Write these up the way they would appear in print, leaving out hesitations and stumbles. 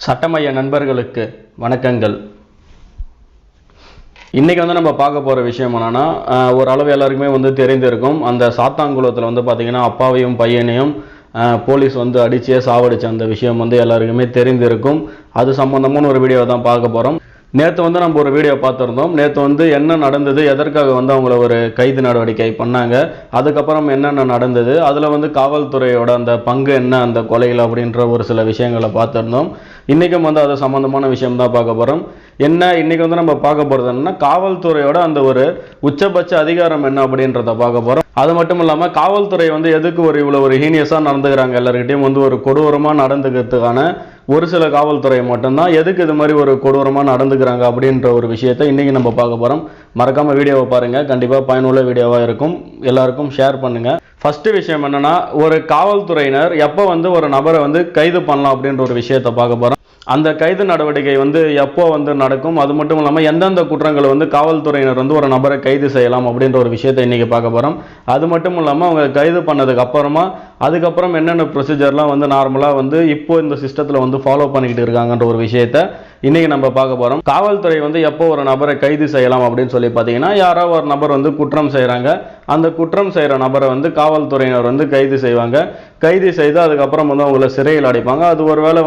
சட்டமைய நண்பர்களுக்கு வணக்கங்கள். இன்றைக்கி நம்ம பார்க்க போகிற விஷயம் என்னென்னா, ஒரு அளவு எல்லாருக்குமே தெரிந்திருக்கும். அந்த சாத்தான்குளத்தில் பார்த்திங்கன்னா அப்பாவையும் பையனையும் போலீஸ் அடிச்சே சாவடிச்ச அந்த விஷயம் எல்லாருக்குமே தெரிந்திருக்கும். அது சம்மந்தமான ஒரு வீடியோ தான் பார்க்க போகிறோம். நேற்று நம்ம ஒரு வீடியோ பார்த்துருந்தோம். நேற்று என்ன நடந்தது, எதற்காக அவங்கள ஒரு கைது நடவடிக்கை பண்ணாங்க, அதுக்கப்புறம் என்னென்ன நடந்தது, அதில் காவல்துறையோட அந்த பங்கு என்ன அந்த கொலையில் அப்படின்ற ஒரு சில விஷயங்களை பார்த்துருந்தோம். இன்றைக்கும் அது சம்மந்தமான விஷயம் தான் பார்க்க போகிறோம். என்ன இன்றைக்கி நம்ம பார்க்க போகிறது என்னன்னா, காவல்துறையோட அந்த ஒரு உச்சபட்ச அதிகாரம் என்ன அப்படின்றத பார்க்க போகிறோம். அது மட்டும் இல்லாமல் காவல்துறை எதுக்கு இவ்வளோ ஒரு ஹீனியஸாக நடந்துக்கிறாங்க, எல்லாருக்கிட்டையும் ஒரு கொடூரமாக நடந்துக்கிறதுக்கான ஒரு சில காவல்துறை மட்டும்தான் எதுக்கு இது மாதிரி ஒரு கொடூரமாக நடந்துக்கிறாங்க அப்படின்ற ஒரு விஷயத்தை இன்றைக்கி நம்ம பார்க்க போகிறோம். மறக்காமல் வீடியோவை பாருங்கள், கண்டிப்பாக பயனுள்ள வீடியோவாக இருக்கும். எல்லாருக்கும் ஷேர் பண்ணுங்கள். ஃபஸ்ட்டு விஷயம் என்னென்னா, ஒரு காவல்துறையினர் எப்போ ஒரு நபரை கைது பண்ணலாம் அப்படின்ற ஒரு விஷயத்தை பார்க்க போகிறோம். அந்த கைது நடவடிக்கை எப்போ நடக்கும், அது மட்டும் இல்லாமல் எந்தெந்த குற்றங்களை காவல்துறையினர் ஒரு நபரை கைது செய்யலாம் அப்படின்ற ஒரு விஷயத்தை இன்றைக்கி பார்க்க போகிறோம். அது மட்டும் இல்லாமல் அவங்க கைது பண்ணதுக்கு அப்புறமா அதுக்கப்புறம் என்னென்ன ப்ரொசீஜர்லாம் நார்மலாக இப்போ இந்த சிஸ்டத்தில் ஃபாலோ பண்ணிக்கிட்டு இருக்காங்கன்ற ஒரு விஷயத்தை இன்றைக்கி நம்ம பார்க்க போகிறோம். காவல்துறை எப்போ ஒரு நபரை கைது செய்யலாம் அப்படின்னு சொல்லி பார்த்தீங்கன்னா, யாரோ ஒரு நபர் குற்றம் செய்கிறாங்க, அந்த குற்றம் செய்கிற நபரை காவல்துறையினர் கைது செய்வாங்க. கைது செய்து அதுக்கப்புறம் அவங்கள சிறையில் அடைப்பாங்க. அது ஒருவேளை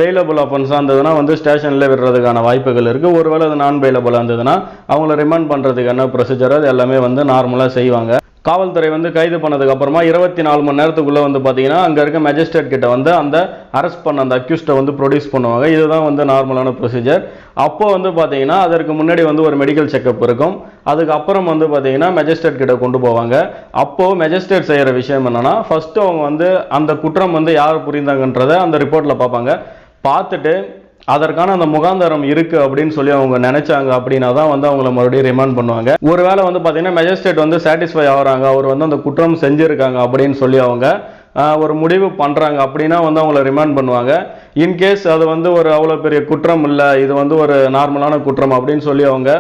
பெயிலபிள் அஃபென்ஸாக இருந்ததுன்னா ஸ்டேஷனில் விடுறதுக்கான வாய்ப்புகள் இருக்குது. ஒருவேளை அது நான் பெயிலபிளாக இருந்ததுன்னா அவங்கள ரிமாண்ட் பண்ணுறதுக்கான ப்ரொசீஜர் அது எல்லாமே நார்மலாக செய்வாங்க. காவல்துறை கைது பண்ணதுக்கு அப்புறமா 24 மணி நேரத்துக்குள்ளே பார்த்தீங்கன்னா அங்கே இருக்க மேஜிஸ்ட்ரேட் கிட்ட அந்த அரெஸ்ட் பண்ண அந்த அக்யூஸ்டை ப்ரொடியூஸ் பண்ணுவாங்க. இதுதான் நார்மலான ப்ரொசீஜர். அப்போ பார்த்தீங்கன்னா அதற்கு முன்னாடி ஒரு மெடிக்கல் செக்அப் இருக்கும். அதுக்கப்புறம் பார்த்தீங்கன்னா மேஜிஸ்ட்ரேட் கிட்ட கொண்டு போவாங்க. அப்போது மேஜிஸ்ட்ரேட் செய்கிற விஷயம் என்னென்னா, ஃபஸ்ட்டு அவங்க அந்த குற்றம் யார் புரிந்தாங்கன்றதை அந்த ரிப்போர்ட்டில் பார்ப்பாங்க. பார்த்துட்டு அதற்கான அந்த முகாந்தரம் இருக்குது அப்படின்னு சொல்லி அவங்க நினைச்சாங்க அப்படின்னா தான் அவங்கள மறுபடியும் ரிமாண்ட் பண்ணுவாங்க. ஒருவேளை பார்த்தீங்கன்னா மேஜிஸ்ட்ரேட் சாட்டிஸ்ஃபை ஆகிறாங்க, அவர் அந்த குற்றம் செஞ்சுருக்காங்க அப்படின்னு சொல்லி அவங்க ஒரு முடிவு பண்ணுறாங்க அப்படின்னா அவங்கள ரிமாண்ட் பண்ணுவாங்க. இன்கேஸ் அது ஒரு அவ்வளோ பெரிய குற்றம் இல்லை, இது ஒரு நார்மலான குற்றம் அப்படின்னு சொல்லி அவங்க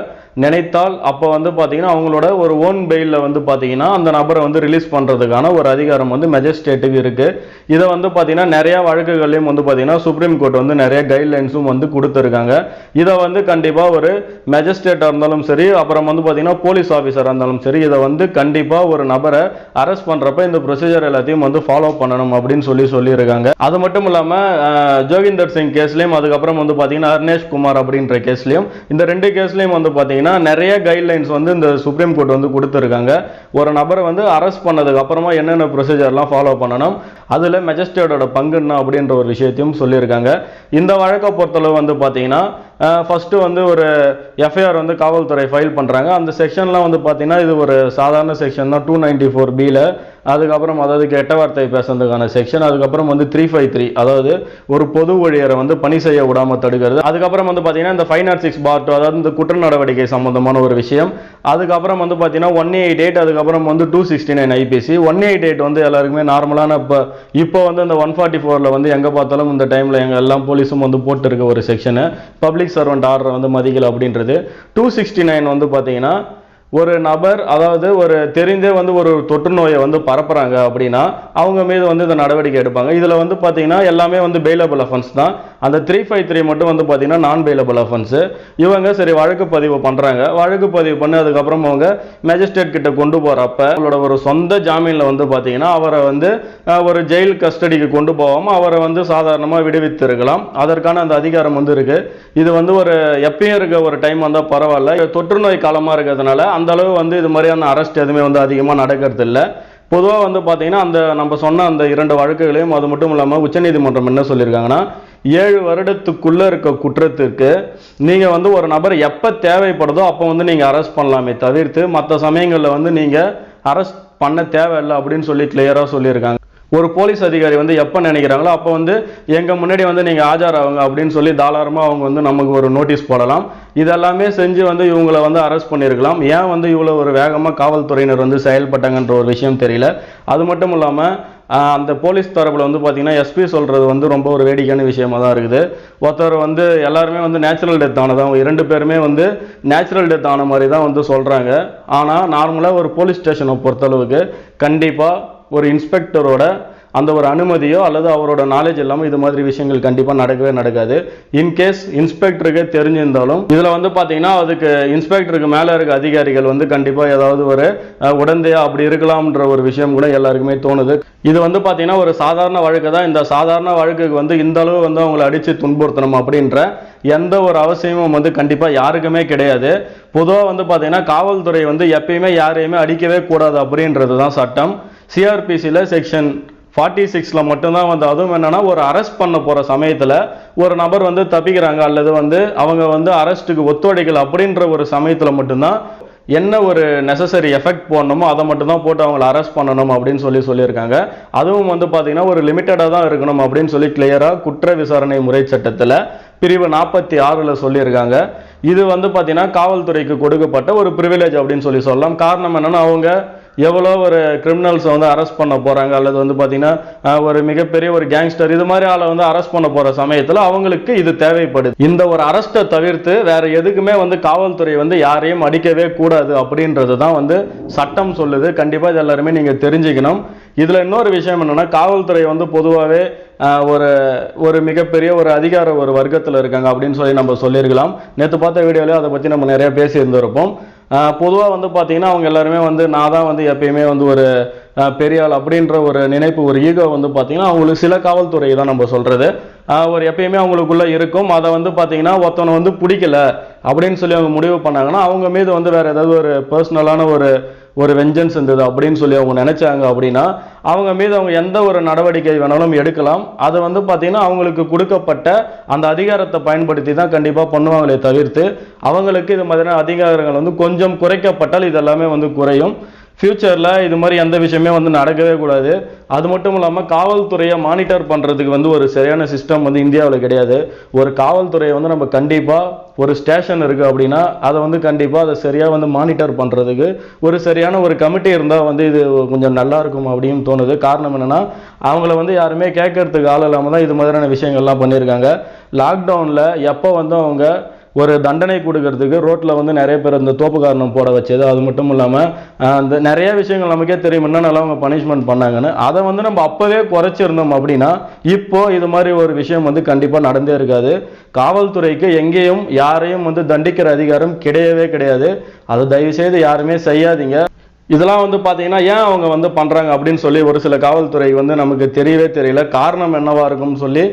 நினைத்தால் அப்போ பார்த்தீங்கன்னா அவங்களோட ஒரு ஓன் பெயிலில் பார்த்தீங்கன்னா அந்த நபரை ரிலீஸ் பண்ணுறதுக்கான ஒரு அதிகாரம் மேஜிஸ்ட்ரேட்டுக்கு இருக்குது. இதை பார்த்தீங்கன்னா நிறையா வழக்குகள்லையும் பார்த்தீங்கன்னா சுப்ரீம் கோர்ட் நிறைய கைட்லைன்ஸும் கொடுத்துருக்காங்க. இதை கண்டிப்பாக ஒரு மேஜிஸ்ட்ரேட்டாக இருந்தாலும் சரி, அப்புறம் பார்த்தீங்கன்னா போலீஸ் ஆஃபீஸராக இருந்தாலும் சரி, இதை கண்டிப்பாக ஒரு நபரை அரெஸ்ட் பண்ணுறப்ப இந்த ப்ரொசீஜர் எல்லாத்தையும் ஃபாலோ பண்ணணும் அப்படின்னு சொல்லியிருக்காங்க. அது மட்டும் இல்லாமல் ஜோகிந்தர் சிங் கேஸ்லையும் அதுக்கப்புறம் பார்த்தீங்கன்னா அர்னேஷ் குமார் அப்படின்ற கேஸ்லையும், இந்த ரெண்டு கேஸ்லையும் பார்த்தீங்கன்னா நிறைய கைட்லைன்ஸ் இந்த சுப்ரீம் கோர்ட் கொடுத்திருக்காங்க. ஒரு நபரை அரெஸ்ட் பண்ணதுக்கு அப்புறமா என்னென்ன ப்ரொசீஜர்லாம் ஃபாலோ பண்ணணும், அதுல மேஜிஸ்ட்ரேட்டோட பங்கு என்ன அப்படின்ற ஒரு விஷயத்தையும் சொல்லியிருக்காங்க. இந்த வழக்கை பொறுத்தளவு பார்த்தீங்கன்னா ஃபர்ஸ்ட் ஒரு எஃப்ஐஆர் காவல்துறை ஃபைல் பண்றாங்க. அந்த செக்ஷன்லாம் பார்த்தீங்கன்னா இது ஒரு சாதாரண செக்ஷன் தான், 294B. அதுக்கப்புறம் அதாவது கெட்ட வார்த்தை பேசுறதுக்கான செக்ஷன். அதுக்கப்புறம் 353, அதாவது ஒரு பொது ஊழியரை பணி செய்ய விடாம தடுக்கிறது. அதுக்கப்புறம் பார்த்தீங்கன்னா இந்த 506(2), அதாவது இந்த குற்ற நடவடிக்கை சம்பந்தமான ஒரு விஷயம். அதுக்கப்புறம் பார்த்தீங்கன்னா 188, அதுக்கப்புறம் 269 IPC. 188 எல்லாருக்குமே நார்மலான இப்போ இந்த 144ல எங்க பார்த்தாலும் இந்த டைம்ல எங்க எல்லாம் போலீஸும் போட்டு இருக்க ஒரு செக்ஷனு, பப்ளிக் சர்வெண்ட் ஆர்டர் மதிக்கல அப்படின்றது. 269 பார்த்தீங்கன்னா ஒரு நபர், அதாவது ஒரு தெரிந்தே ஒரு தொற்று நோயை பரப்புறாங்க அப்படின்னா அவங்க மீது இந்த நடவடிக்கை எடுப்பாங்க. இதுல பார்த்தீங்கன்னா எல்லாமே பெயிலபிள் அஃபென்ஸ் தான். அந்த 353 மட்டும் பார்த்தீங்கன்னா நான் பெயிலபிள் அஃபென்ஸ். இவங்க சரி வழக்கு பதிவு பண்றாங்க. வழக்கு பதிவு பண்ணி அதுக்கப்புறம் அவங்க மேஜிஸ்ட்ரேட் கிட்ட கொண்டு போறப்ப அவங்களோட ஒரு சொந்த ஜாமீன்ல பார்த்தீங்கன்னா அவரை ஒரு ஜெயில் கஸ்டடிக்கு கொண்டு போகாம அவரை சாதாரணமா விடுவித்து இருக்கலாம். அதற்கான அந்த அதிகாரம் இருக்கு. இது ஒரு எப்பயும் இருக்க ஒரு டைம் வந்தா பரவாயில்ல. தொற்று நோய் காலமா இருக்கிறதுனால அந்த அளவு இது மாதிரியான அரெஸ்ட் எதுவுமே அதிகமாக நடக்கிறது இல்லை. பொதுவாக பார்த்தீங்கன்னா அந்த நம்ம சொன்ன அந்த 2 வழக்குகளையும், அது மட்டும் இல்லாமல் உச்சநீதிமன்றம் என்ன சொல்லியிருக்காங்கன்னா, 7 வருடத்துக்குள்ள இருக்க குற்றத்திற்கு நீங்க ஒரு நபர் எப்ப தேவைப்படுதோ அப்போ நீங்க அரெஸ்ட் பண்ணலாமே தவிர்த்து மற்ற சமயங்களில் நீங்க அரெஸ்ட் பண்ண தேவையில்லை அப்படின்னு சொல்லி கிளியரா சொல்லியிருக்காங்க. ஒரு போலீஸ் அதிகாரி எப்போ நினைக்கிறாங்களோ அப்போ எங்க முன்னாடி நீங்க ஆஜராகுங்க அப்படின்னு சொல்லி தாராளமா அவங்க நமக்கு ஒரு நோட்டீஸ் போடலாம். இதெல்லாமே செஞ்சு இவங்களை அரெஸ்ட் பண்ணியிருக்கலாம். ஏன் இவ்வளோ ஒரு வேகமாக காவல்துறையினர் செயல்பட்டாங்கன்ற ஒரு விஷயம் தெரியல. அது மட்டும் இல்லாமல் அந்த போலீஸ் தரப்புல பார்த்தீங்கன்னா எஸ்பி சொல்றது ரொம்ப ஒரு வேடிக்கையான விஷயமா தான் இருக்குது. ஒருத்தர் எல்லாருமே நேச்சுரல் டெத் ஆனதான், 2 பேருமே நேச்சுரல் டெத் ஆன மாதிரி தான் சொல்றாங்க. ஆனால் நார்மலாக ஒரு போலீஸ் ஸ்டேஷனை பொறுத்தளவுக்கு கண்டிப்பாக ஒரு இன்ஸ்பெக்டரோட அந்த ஒரு அனுமதியோ அல்லது அவரோட நாலேஜ் இல்லாமல் இது மாதிரி விஷயங்கள் கண்டிப்பாக நடக்கவே நடக்காது. இன்கேஸ் இன்ஸ்பெக்டருக்கு தெரிஞ்சிருந்தாலும் இதில் வந்து பார்த்தீங்கன்னா அதுக்கு இன்ஸ்பெக்டருக்கு மேலே இருக்க அதிகாரிகள் வந்து கண்டிப்பாக ஏதாவது ஒரு உடந்தையா அப்படி இருக்கலாம்ன்ற ஒரு விஷயம் கூட எல்லாருக்குமே தோணுது. இது வந்து பார்த்தீங்கன்னா ஒரு சாதாரண வழக்கு தான். இந்த சாதாரண வழக்குக்கு வந்து இந்த அளவு வந்து அவங்களை அடித்து துன்புறுத்தணும் அப்படின்ற எந்த ஒரு அவசியமும் வந்து கண்டிப்பாக யாருக்குமே கிடையாது. பொதுவாக வந்து பார்த்தீங்கன்னா காவல்துறை வந்து எப்பயுமே யாரையுமே அடிக்கவே கூடாது அப்படின்றது தான் சட்டம். சிஆர்பிசியில் செக்ஷன் 46ல மட்டும்தான் வந்து அதுவும் என்னன்னா ஒரு அரெஸ்ட் பண்ண போகிற சமயத்தில் ஒரு நபர் வந்து தப்பிக்கிறாங்க அல்லது வந்து அவங்க வந்து அரெஸ்ட்டுக்கு ஒத்துழைக்கல அப்படின்ற ஒரு சமயத்தில் மட்டும்தான் என்ன ஒரு நெசசரி எஃபெக்ட் போடணுமோ அதை மட்டும் தான் போட்டு அவங்களை அரெஸ்ட் பண்ணணும் அப்படின்னு சொல்லியிருக்காங்க. அதுவும் வந்து பார்த்தீங்கன்னா ஒரு லிமிட்டடாக தான் இருக்கணும் அப்படின்னு சொல்லி கிளியராக குற்ற விசாரணை முறை சட்டத்தில் பிரிவு 46ல் சொல்லியிருக்காங்க. இது வந்து பார்த்தீங்கன்னா காவல்துறைக்கு கொடுக்கப்பட்ட ஒரு ப்ரிவிலேஜ் அப்படின்னு சொல்லலாம். காரணம் என்னன்னா அவங்க எவ்வளோ ஒரு கிரிமினல்ஸை வந்து அரெஸ்ட் பண்ண போகிறாங்க அல்லது வந்து பார்த்தீங்கன்னா ஒரு மிகப்பெரிய ஒரு கேங்ஸ்டர் இது மாதிரி ஆளை வந்து அரெஸ்ட் பண்ண போகிற சமயத்தில் அவங்களுக்கு இது தேவைப்படுது. இந்த ஒரு அரெஸ்ட்டை தவிர்த்து வேற எதுக்குமே வந்து காவல்துறை வந்து யாரையும் அடிக்கவே கூடாது அப்படின்றது தான் வந்து சட்டம் சொல்லுது. கண்டிப்பாக இது எல்லாருமே நீங்கள் தெரிஞ்சுக்கணும். இதில் இன்னொரு விஷயம் என்னென்னா காவல்துறை வந்து பொதுவாகவே ஒரு மிகப்பெரிய ஒரு அதிகார ஒரு வர்க்கத்தில் இருக்காங்க அப்படின்னு சொல்லி நம்ம சொல்லியிருக்கலாம். நேற்று பார்த்த வீடியோவில் அதை பற்றி நம்ம நிறைய பேசி இருந்திருப்போம். பொதுவாக வந்து பார்த்தீங்கன்னா அவங்க எல்லாருமே வந்து நான் தான் வந்து எப்பயுமே வந்து ஒரு பெரிய ஆள் அப்படின்ற ஒரு நினைப்பு ஒரு ஈகோ வந்து பார்த்தீங்கன்னா அவங்களுக்கு சில காவல்துறை தான் நம்ம சொல்கிறது ஒரு எப்பயுமே அவங்களுக்குள்ள இருக்கும். அதை வந்து பார்த்தீங்கன்னா ஒருத்தவனை வந்து பிடிக்கல அப்படின்னு சொல்லி அவங்க முடிவு பண்ணாங்கன்னா அவங்க மீது வந்து வேற ஏதாவது ஒரு பர்சனலான ஒரு வெஞ்சன்ஸ் இருந்தது அப்படின்னு சொல்லி அவங்க நினைச்சாங்க அப்படின்னா அவங்க மீது அவங்க எந்த ஒரு நடவடிக்கை வேணாலும் எடுக்கலாம். அதை வந்து பார்த்தீங்கன்னா அவங்களுக்கு கொடுக்கப்பட்ட அந்த அதிகாரத்தை பயன்படுத்தி தான் கண்டிப்பாக பண்ணுவாங்களே தவிர்த்து அவங்களுக்கு இது மாதிரியான அதிகாரங்கள் வந்து கொஞ்சம் குறைக்கப்பட்டால் இதெல்லாமே வந்து குறையும். ஃபியூச்சரில் இது மாதிரி எந்த விஷயமே வந்து நடக்கவே கூடாது. அது மட்டும் இல்லாமல் காவல்துறையை மானிட்டர் பண்ணுறதுக்கு வந்து ஒரு சரியான சிஸ்டம் வந்து இந்தியாவில் கிடையாது. ஒரு காவல்துறையை வந்து நம்ம கண்டிப்பாக ஒரு ஸ்டேஷன் இருக்குது அப்படின்னா அதை வந்து கண்டிப்பாக அதை சரியாக வந்து மானிட்டர் பண்ணுறதுக்கு ஒரு சரியான ஒரு கமிட்டி இருந்தால் வந்து இது கொஞ்சம் நல்லா இருக்கும் அப்படின்னு தோணுது. காரணம் என்னென்னா அவங்கள வந்து யாருமே கேட்கறதுக்கு ஆள் இல்லாமல் தான் இது மாதிரியான விஷயங்கள்லாம் பண்ணியிருக்காங்க. லாக்டவுனில் எப்போ வந்து அவங்க ஒரு தண்டனை கொடுக்கறதுக்கு ரோட்டில் வந்து நிறைய பேர் இந்த தோப்பு காரணம் போட வச்சது அது மட்டும் இல்லாமல் அந்த நிறைய விஷயங்கள் நமக்கே தெரியும் என்னென்னலாம் அவங்க பனிஷ்மெண்ட் பண்ணாங்கன்னு அதை வந்து நம்ம அப்போவே குறைச்சிருந்தோம் அப்படின்னா இப்போ இது மாதிரி ஒரு விஷயம் வந்து கண்டிப்பாக நடந்தே இருக்காது. காவல்துறைக்கு எங்கேயும் யாரையும் வந்து தண்டிக்கிற அதிகாரம் கிடையவே கிடையாது. அதை தயவு செய்து யாருமே செய்யாதீங்க. இதெல்லாம் வந்து பார்த்தீங்கன்னா ஏன் அவங்க வந்து பண்ணுறாங்க அப்படின்னு சொல்லி ஒரு சில காவல்துறை வந்து நமக்கு தெரியவே தெரியல. காரணம் என்னவா இருக்கும்னு சொல்லி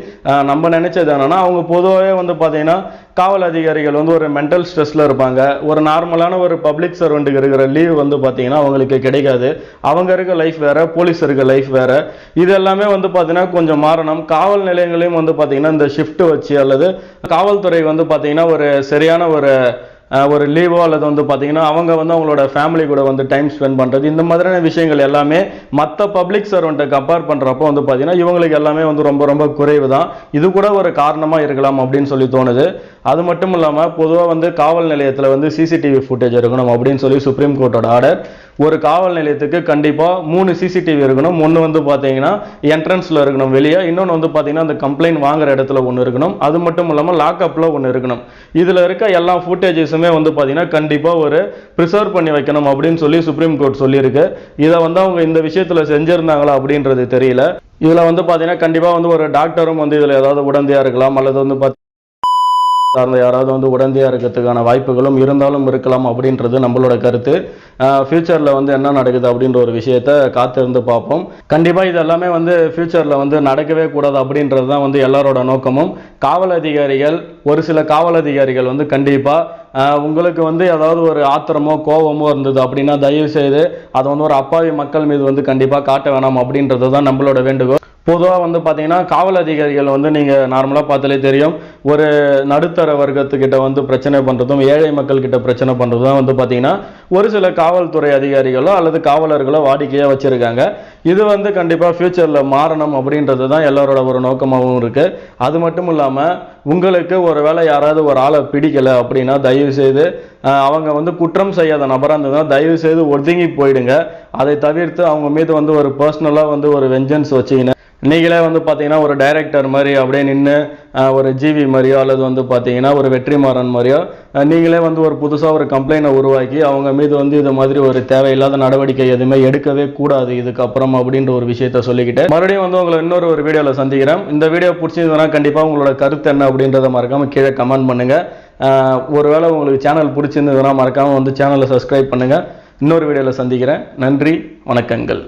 நம்ம நினைச்சது என்னன்னா அவங்க பொதுவாகவே வந்து பார்த்தீங்கன்னா காவல் அதிகாரிகள் வந்து ஒரு மென்டல் ஸ்ட்ரெஸ்ல இருப்பாங்க. ஒரு நார்மலான ஒரு பப்ளிக் சர்வெண்ட்டுக்கு இருக்கிற லீவ் வந்து பார்த்தீங்கன்னா அவங்களுக்கு கிடைக்காது. அவங்க இருக்க லைஃப் வேற, போலீஸ் இருக்க லைஃப் வேற. இது எல்லாமே வந்து பார்த்தீங்கன்னா கொஞ்சம் மாறணும். காவல் நிலையங்களையும் வந்து பார்த்தீங்கன்னா இந்த ஷிஃப்ட் வச்சு அல்லது காவல்துறை வந்து பார்த்தீங்கன்னா ஒரு சரியான ஒரு லீவோ அல்லது வந்து பார்த்தீங்கன்னா அவங்க வந்து அவங்களோட ஃபேமிலி கூட வந்து டைம் ஸ்பெண்ட் பண்ணுறது இந்த மாதிரியான விஷயங்கள் எல்லாமே மற்ற பப்ளிக் சர்வெண்ட்டை கம்பேர் பண்ணுறப்போ வந்து பார்த்தீங்கன்னா இவங்களுக்கு எல்லாமே வந்து ரொம்ப ரொம்ப குறைவு தான். இது கூட ஒரு காரணமாக இருக்கலாம் அப்படின்னு சொல்லி தோணுது. அது மட்டும் இல்லாமல் பொதுவாக வந்து காவல் நிலையத்தில் வந்து சிசிடிவி ஃபுட்டேஜ் இருக்கணும் அப்படின்னு சொல்லி சுப்ரீம் கோர்ட்டோட ஆர்டர். ஒரு காவல் நிலையத்துக்கு கண்டிப்பாக 3 சிசிடிவி இருக்கணும். ஒன்று வந்து பார்த்தீங்கன்னா என்ட்ரன்ஸில் இருக்கணும் வெளியே, இன்னொன்று வந்து பார்த்தீங்கன்னா அந்த கம்ப்ளைண்ட் வாங்குற இடத்துல ஒன்று இருக்கணும். அது மட்டும் இல்லாமல் லாக்அப்பில் ஒன்று இருக்கணும். இதில் இருக்க எல்லா ஃபுட்டேஜஸுமே வந்து பார்த்தீங்கன்னா கண்டிப்பாக ஒரு ப்ரிசர்வ் பண்ணி வைக்கணும் அப்படின்னு சொல்லி சுப்ரீம் கோர்ட் சொல்லியிருக்கு. இதை வந்து அவங்க இந்த விஷயத்தில் செஞ்சுருந்தாங்களா அப்படின்றது தெரியல. இதில் வந்து பார்த்தீங்கன்னா கண்டிப்பாக வந்து ஒரு டாக்டரும் வந்து இதில் ஏதாவது உடந்தையாக இருக்கலாம் அல்லது வந்து சார்ந்த யாராவது வந்து உடந்தையாக இருக்கிறதுக்கான வாய்ப்புகளும் இருந்தாலும் இருக்கலாம் அப்படின்றது நம்மளோட கருத்து. ஃபியூச்சரில் வந்து என்ன நடக்குது அப்படின்ற ஒரு விஷயத்தை காத்திருந்து பார்ப்போம். கண்டிப்பாக இது எல்லாமே வந்து ஃபியூச்சரில் வந்து நடக்கவே கூடாது அப்படின்றது தான் வந்து எல்லாரோட நோக்கமும். காவல் அதிகாரிகள் ஒரு சில காவல் அதிகாரிகள் வந்து கண்டிப்பாக உங்களுக்கு வந்து ஏதாவது ஒரு ஆத்திரமோ கோபமோ இருந்தது அப்படின்னா தயவு செய்து அதை வந்து ஒரு அப்பாவி மக்கள் மீது வந்து கண்டிப்பாக காட்ட வேணாம் அப்படின்றது தான் நம்மளோட வேண்டுகோள். பொதுவாக வந்து பார்த்தீங்கன்னா காவல் அதிகாரிகள் வந்து நீங்கள் நார்மலாக பார்த்தாலே தெரியும் ஒரு நடுத்தர வர்க்கத்துக்கிட்ட வந்து பிரச்சனை பண்ணுறதும் ஏழை மக்கள்கிட்ட பிரச்சனை பண்ணுறதும் தான் வந்து பார்த்தீங்கன்னா ஒரு சில காவல்துறை அதிகாரிகளோ அல்லது காவலர்களோ வாடிக்கையாக வச்சுருக்காங்க. இது வந்து கண்டிப்பாக ஃப்யூச்சரில் மாறணும் அப்படின்றது தான் எல்லாரோட ஒரு நோக்கமாகவும் இருக்குது. அது மட்டும் இல்லாமல் உங்களுக்கு ஒரு வேளை யாராவது ஒரு ஆளை பிடிக்கலை அப்படின்னா தயவு செய்து அவங்க வந்து குற்றம் செய்யாத நபராக இருந்ததுன்னா தயவு செய்து ஒதுங்கி போயிடுங்க. அதை தவிர்த்து அவங்க மீது வந்து ஒரு பர்சனலாக வந்து ஒரு வெஞ்சன்ஸ் வச்சிங்கன்னா நீங்களே வந்து பார்த்தீங்கன்னா ஒரு டைரக்டர் மாதிரி அப்படியே நின்று ஒரு ஜிவி மாதிரியோ அல்லது வந்து பார்த்தீங்கன்னா ஒரு வெற்றிமாறன் மாதிரியோ நீங்களே வந்து ஒரு புதுசாக ஒரு கம்ப்ளைண்ட்டை உருவாக்கி அவங்க மீது வந்து இது மாதிரி ஒரு தேவையில்லாத நடவடிக்கை எதுவுமே எடுக்கவே கூடாது இதுக்கப்புறம் அப்படின்ற ஒரு விஷயத்த சொல்லிக்கிட்டு மறுபடியும் வந்து உங்களை இன்னொரு ஒரு வீடியோவில் சந்திக்கிறேன். இந்த வீடியோ பிடிச்சிருந்ததுன்னா கண்டிப்பாக உங்களோட கருத்து என்ன அப்படின்றத மறக்காமல் கீழே கமெண்ட் பண்ணுங்கள். ஒருவேளை உங்களுக்கு சேனல் பிடிச்சிருந்ததுன்னா மறக்காமல் வந்து சேனலை சப்ஸ்கிரைப் பண்ணுங்கள். இன்னொரு வீடியோவில் சந்திக்கிறேன். நன்றி, வணக்கங்கள்.